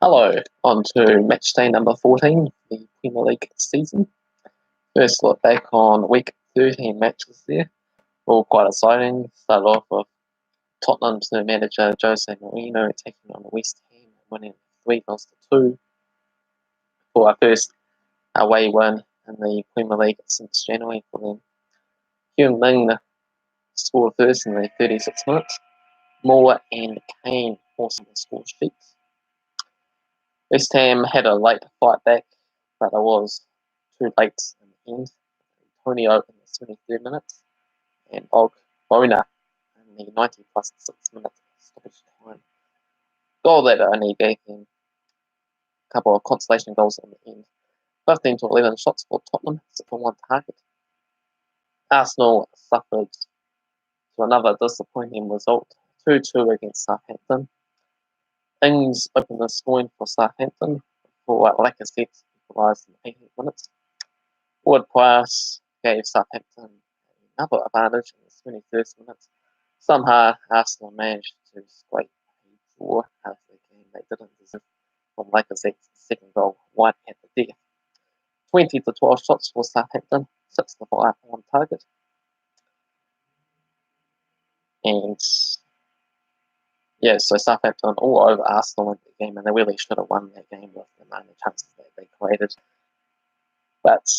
Hello, on to match day number 14, the Premier League season. First look back on week 13 matches there. All quite exciting. Started off with Tottenham's new manager Jose Mourinho taking on West Ham and winning 3-2 for our first away win in the Premier League since January for them. Heung-min scored first in the 36 minutes. Moore and Kane also scored sheets. West Ham had a late fight back, but it was too late in the end. Antonio in the 23rd minutes and Bona in the 90 plus 6 minutes stoppage time. Goal that only gave them a couple of consolation goals in the end. 15 to 11 shots for Tottenham, 6 for 1 target. Arsenal suffered to another disappointing result, 2-2 against Southampton. Ings opened the scoring for Southampton for Lacazette equalised in the 18th minutes. Ward-Prowse gave Southampton another advantage in the 21st minutes. Somehow Arsenal managed to scrape a draw out of the game they didn't deserve from Lacazette's second goal right at the death. 20 to 12 shots for Southampton, 6 to 5 on target. And so Southampton all over Arsenal in the game, and they really should have won that game with the amount of chances that they created. But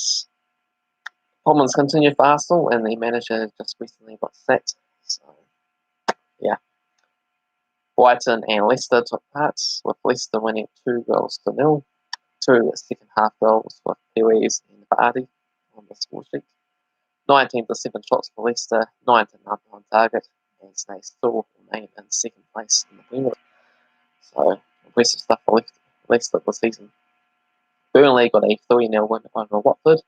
problems continue for Arsenal, and the manager just recently got sacked. So, yeah. Brighton and Leicester took part, with Leicester winning 2-0. 2 second half goals with Perez and Vardy on the score sheet. 19 to 7 shots for Leicester, 9 to 9 on target, as they still remain in second place in the Premier League. So, impressive stuff for Leicester this season. Burnley got a 3-0 win over Watford.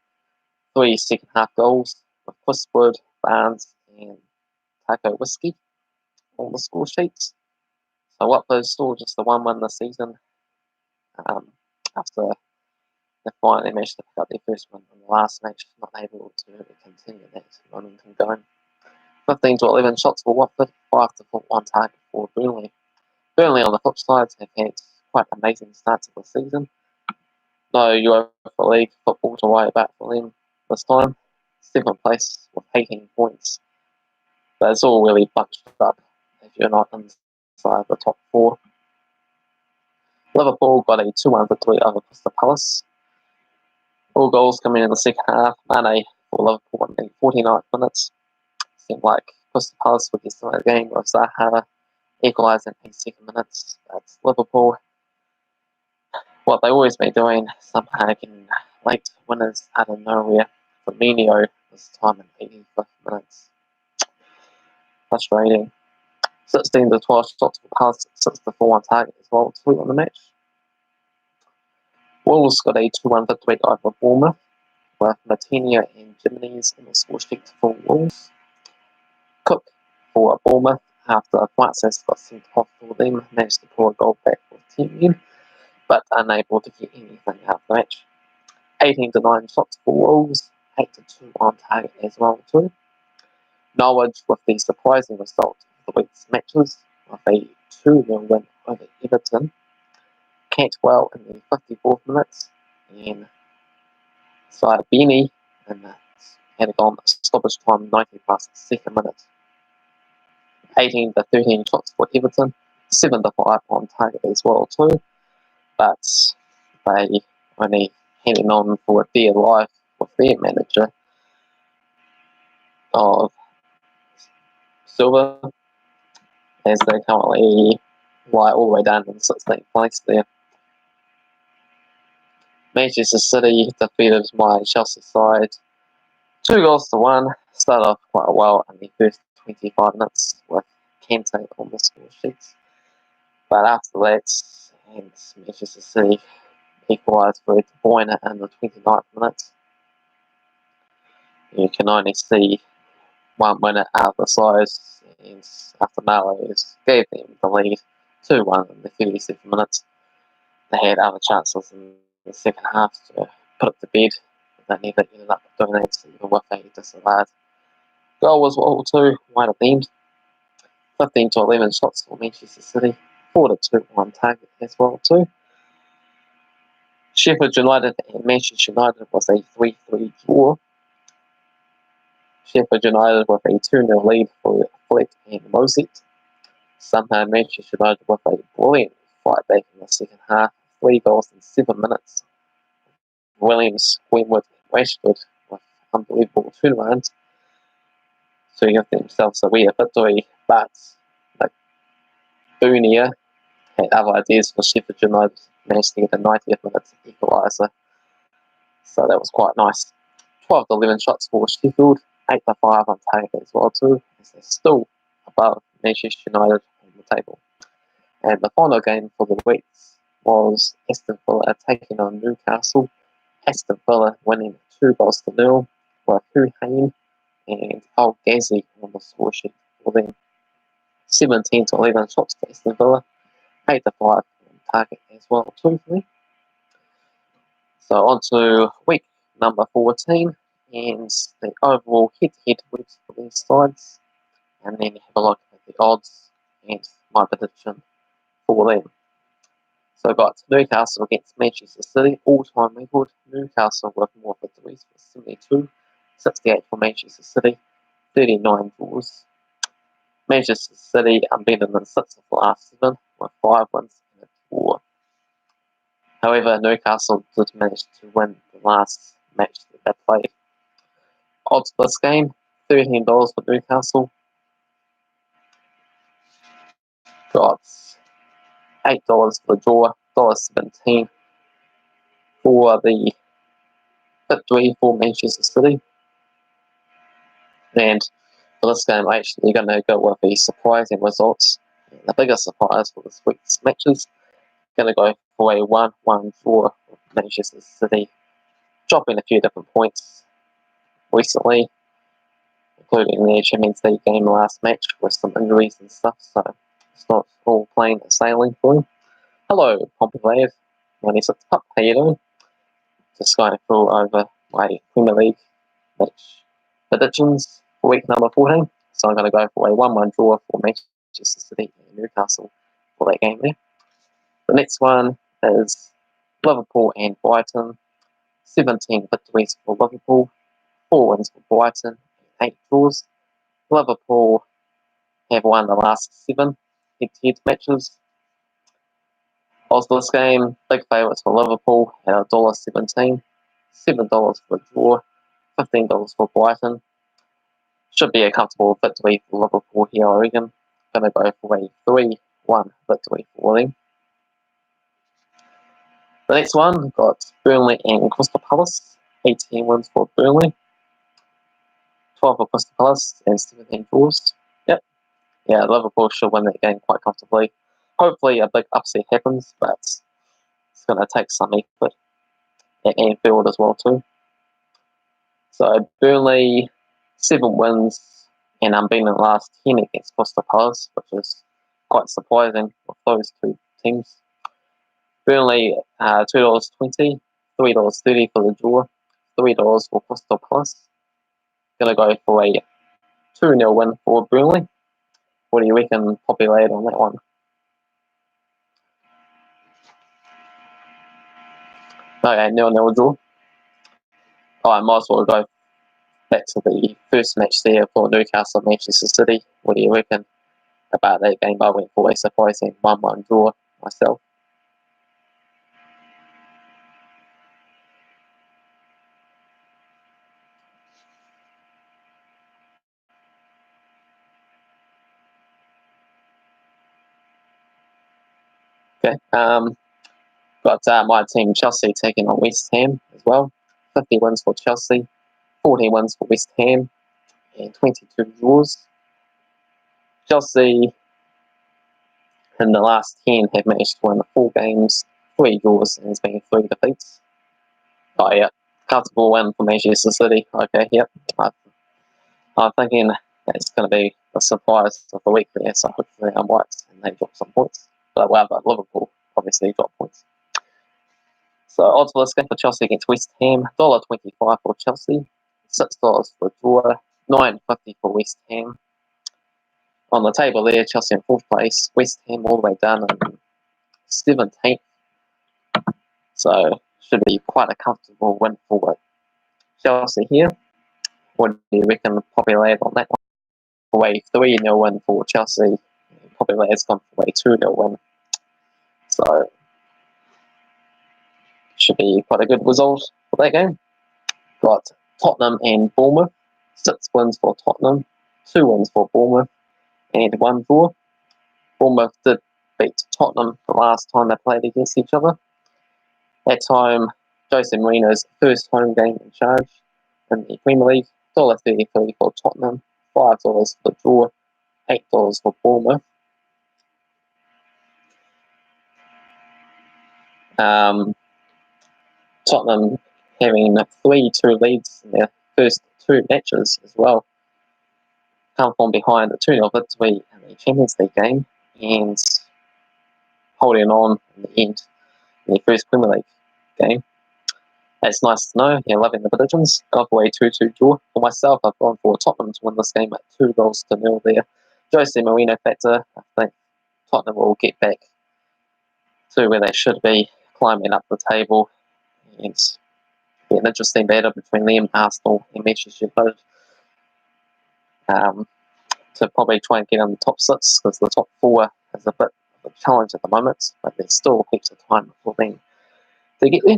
3 second half goals with Westwood, Barnes, and Taco Whiskey on the score sheets. So Watford still just the 1 win this season after they finally managed to pick up their first win in the last match, not able to continue that momentum going. 15 to 11 shots for Watford, 5 to 4 on target for Burnley. Burnley on the flip side have had quite amazing starts of the season. No Europa League football to worry about for them this time. 7th place with 18 points. But it's all really bunched up if you're not inside the top 4. Liverpool got a 2-1 victory over Crystal Palace. All goals coming in the second half. Mane for Liverpool in the 49th minutes. Seemed like Crystal Palace would get some of the game with Zaha equalised in the 82nd minutes. That's Liverpool. What they always been doing, somehow getting late winners out of nowhere. Mourinho this time in 85th minutes. Frustrating. 16 to 12 shots for Palace, 6 to 4 on target as well, 2 on the match. Wolves got a 2-1 victory over Bournemouth, with Martinez and Jimenez in the score sheet for Wolves. Cook for Bournemouth, after Francis got sent off for them, managed to pull a goal back with 10 men, but unable to get anything out of the match. 18 to 9 shots for Wolves, 8 to 2 on target as well too. Norwich with the surprising result of the week's matches, with a 2-0 win over Everton. Cantwell in the 54th minutes, and Benny had a goal in stoppage time 90 plus 2nd minute. 18 to 13 shots for Everton, 7 to 5 on target as well too, but they only hanging on for a dear life with their manager of Silva, as they currently lie all the way down in 16th place there. Manchester City defeated my Chelsea side 2-1. Started off quite well in the first 25 minutes with Kante on the score sheets. But after that, and Manchester City equalised for De Bruyne in the 29th minute. You can only see one winner out of the side, and after Mallows gave them the lead 2-1 in the 37th minutes. They had other chances in the second half to put it to bed. They never ended up doing that, even with a disallowed goal as well too, right at the end. 15 to 11 shots for Manchester City, 4 to 2 on target as well too. Sheffield United and Manchester United was a 3-3 draw. Sheffield United with a 2-0 lead for Fleck and Mosett. Somehow Manchester United with a brilliant fight back in the second half. 3 goals in 7 minutes. Williams, Greenwood and Rashford with unbelievable turnarounds to give themselves a weird victory, but Boonia had other ideas for Sheffield United, managed to get a 90th minute equaliser, so that was quite nice. 12-11 shots for Sheffield, 8-5 on target as well too, as they're still above Manchester United on the table. And the final game for the week was Astonvilla taking on Newcastle. Astonvilla winning 2-0 with Huhane and Al Ghazi on the score sheet for them. 17-11 shots for Astonvilla, 8-5 on target as well too for them. So on to week number 14 and the overall head-to-head weeks for these sides, and then have a look at the odds and my prediction for them. So I've got Newcastle against Manchester City, all-time record. Newcastle with more victories for 72, 68 for Manchester City, 39 draws. Manchester City unbeaten in 6 of the last 7 with 5 wins and a draw. However, Newcastle did manage to win the last match that they played. Odds for this game, $13 for Newcastle. Got $8 for the draw, $1.17 for the victory for Manchester City. And for this game, I'm actually going to go with the surprising results. The biggest surprise for this week's matches, going to go for a 1-1 draw with Manchester City, dropping a few different points recently, including their Champions League game last match with some injuries and stuff, so it's not all plain sailing for them. Hello, Pompey Lad, 96 Pup, how you doing? Just going through over my Premier League match predictions for week number 14. So I'm going to go for a 1-1 draw for Manchester City and Newcastle for that game there. The next one is Liverpool and Brighton. 17 victories for Liverpool, 4 wins for Brighton, 8 draws. Liverpool have won the last 7 head-to-head matches. Also this game, big favourites for Liverpool at $1.17, $7 for a draw, $15 for Brighton. Should be a comfortable victory for Liverpool here, I reckon. Going to go for a 3-1 victory for them. The next one, we've got Burnley and Crystal Palace. 18 wins for Burnley, 12 for Crystal Palace, and 17 draws. Yep. Yeah, Liverpool should win that game quite comfortably. Hopefully a big upset happens, but it's going to take some effort at Anfield as well too. So Burnley, 7 wins and unbeaten in the last 10 against Crystal Palace, which is quite surprising with those two teams. Burnley, $2.20, $3.30 for the draw, $3 for Crystal Palace. Going to go for a 2-0 win for Burnley. What do you reckon, Poppy Lad, on that one? Okay, 0-0 draw. I might as well go back to the first match there for Newcastle and Manchester City. What do you reckon about that game? I went for a surprising 1-1 draw myself. Okay, got my team Chelsea taking on West Ham as well. 50 wins for Chelsea, 40 wins for West Ham, and 22 draws. Chelsea in the last 10 have managed to win 4 games, 3 draws, and there's been 3 defeats. Oh yeah, comfortable win for Manchester City. Okay, yep. I'm thinking it's going to be a surprise of the week there, so hopefully I'm right and they drop some points. But Liverpool obviously drop points. So odds for this game for Chelsea against West Ham, $1.25 for Chelsea, $6 for draw, $9.50 for West Ham. On the table there, Chelsea in 4th place, West Ham all the way down in 17th. So should be quite a comfortable win for Chelsea here. What do you reckon? Probably land on that one. Away 3-0 win for Chelsea. Probably has gone for a 2-0 win. So should be quite a good result for that game. Got Tottenham and Bournemouth. 6 wins for Tottenham, 2 wins for Bournemouth, and 1 draw. Bournemouth did beat Tottenham the last time they played against each other. That time, Jose Mourinho's first home game in charge in the Premier League. $1.33 for Tottenham, $5 for the draw, $8 for Bournemouth. Tottenham having 3-2 leads in their first 2 matches as well. Come from behind a 2-0 victory in the Champions League game and holding on in the end in the first Premier League game. That's nice to know. Yeah, loving the predictions. Gone for a 2-2 draw. For myself, I've gone for Tottenham to win this game at $2-0 there. Jose Mourinho factor. I think Tottenham will get back to where they should be, climbing up the table. And an interesting battle between them, Arsenal, and Manchester United. To probably try and get in the top 6, because the top 4 is a bit of a challenge at the moment, but there's still heaps of time before then to get there.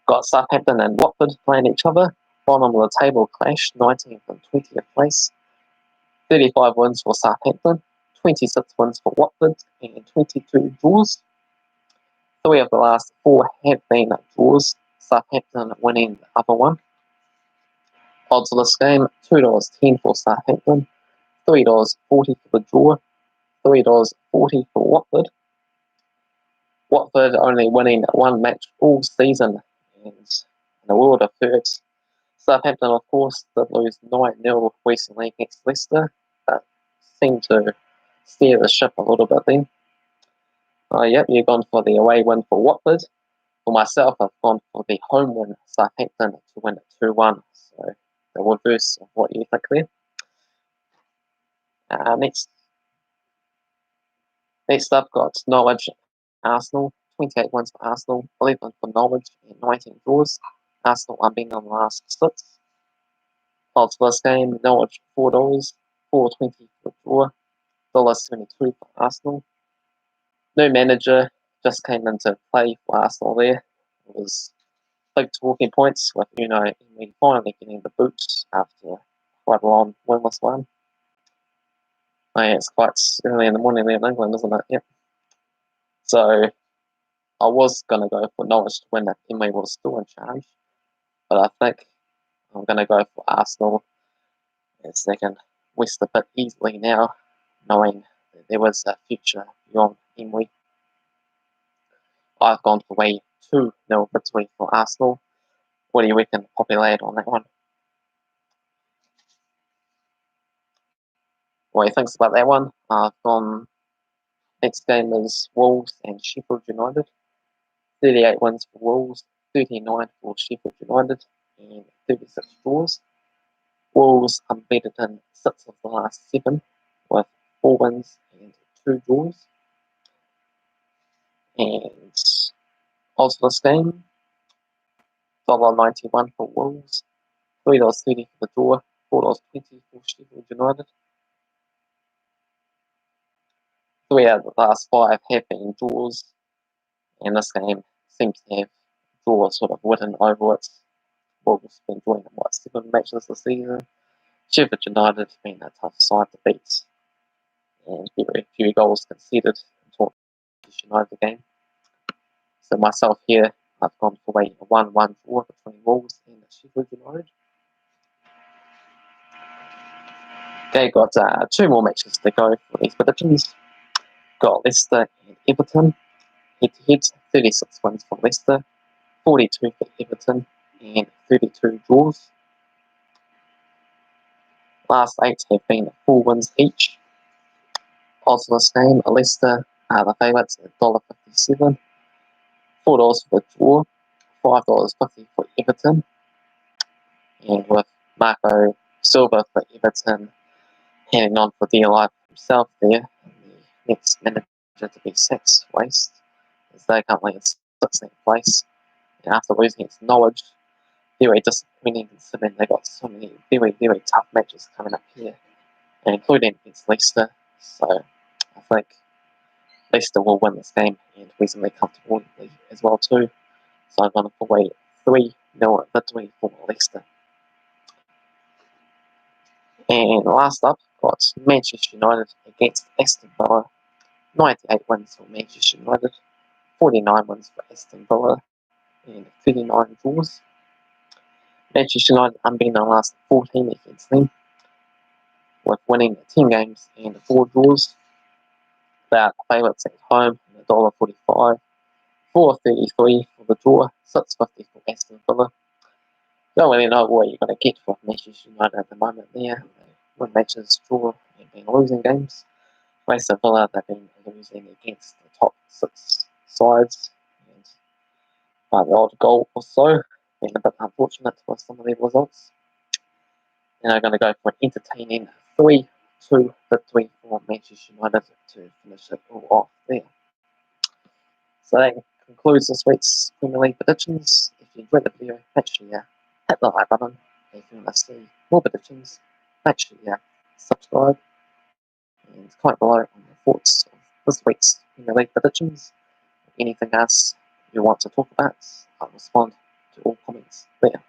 Got Southampton and Watford playing each other. Bottom of the table clash, 19th and 20th place. 35 wins for Southampton, 26 wins for Watford, and 22 draws. 3 of the last 4 have been draws, Southampton winning the other one. Odds of this game, $2.10 for Southampton, $3.40 for the draw, $3.40 for Watford. Watford only winning 1 match all season, and in a world of hurt. Southampton, of course, did lose 9-0 recently against Leicester, but seemed to steer the ship a little bit then. Yep, you've gone for the away win for Watford. For myself, I've gone for the home win, Southampton, to win at 2-1. So the reverse of what you think there. Next up, got Norwich, Arsenal. 28 wins for Arsenal, 11 for Norwich, and 19 draws. Arsenal unbeaten on the last 6. Odds for this game, Norwich $4, $4.20 for the draw, $1.72 for Arsenal. New manager just came into play for Arsenal there. It was big talking points with Emery finally getting the boot after quite a long winless one. Oh yeah, it's quite early in the morning there in England, isn't it? Yep. So I was going to go for Norwich to win if Emery was still in charge, but I think I'm going to go for Arsenal as they can rest a bit easily now, knowing that there was a future beyond Emery. I've gone for a 2-0 victory for Arsenal. What do you reckon, Populate, on that one? What do you think about that one? I've gone. Next game is Wolves and Sheffield United. 38 wins for Wolves, 39 for Sheffield United, and 36 draws. Wolves unbeaten in 6 of the last 7, with 4 wins and 2 draws. And odds for this game, $1.91 for Wolves, $3.30 for the draw, $4.20 for Sheffield United. 3 out of the last 5 have been draws, and this game seems to have draw sort of written over it. Wolves have been drawing 7 matches this season. Sheffield United have been a tough side to beat, and very few goals conceded until the United game. So myself here, I've gone for a 1-1 draw between Wolves and Sheffield United. Okay, got 2 more matches to go for these predictions. Got Leicester and Everton. Head-to-head, 36 wins for Leicester, 42 for Everton, and 32 draws. Last 8 have been 4 wins each. Odds for this game, Leicester are the favourites at $1.57, $4 for the draw, $5.50 for Everton, and with Marco Silva for Everton handing on for dear life himself there, the next manager to be sacked waste, as they currently in 16th place. after losing against Norwich. Very disappointing considering they got so many very, very tough matches coming up here, and including against Leicester. So I think Leicester will win this game and reasonably comfortably as well too. So I'm going to put away 3-0 victory for Leicester. And last up, got Manchester United against Astonvilla. 98 wins for Manchester United, 49 wins for Astonvilla, and 39 draws. Manchester United unbeaten in the last 14 against them, with winning 10 games and 4 draws. They are favourites at home, $1.45, $4.33 for the draw, $6.50 for Aston Villa. Don't really know what you're going to get from Manchester United at the moment there. They win matches, draw, and been losing games. Aston Villa, they've been losing against the top 6 sides, and by the odd goal or so, been a bit unfortunate with some of their results. And I'm going to go for an entertaining 3-2 victory for Manchester United to finish it all off there. So that concludes this week's Premier League predictions. If you enjoyed the video, make sure you hit the like button. If you want to see more predictions, make sure you subscribe. And comment below on your thoughts of this week's Premier League predictions. Anything else you want to talk about, I'll respond to all comments there.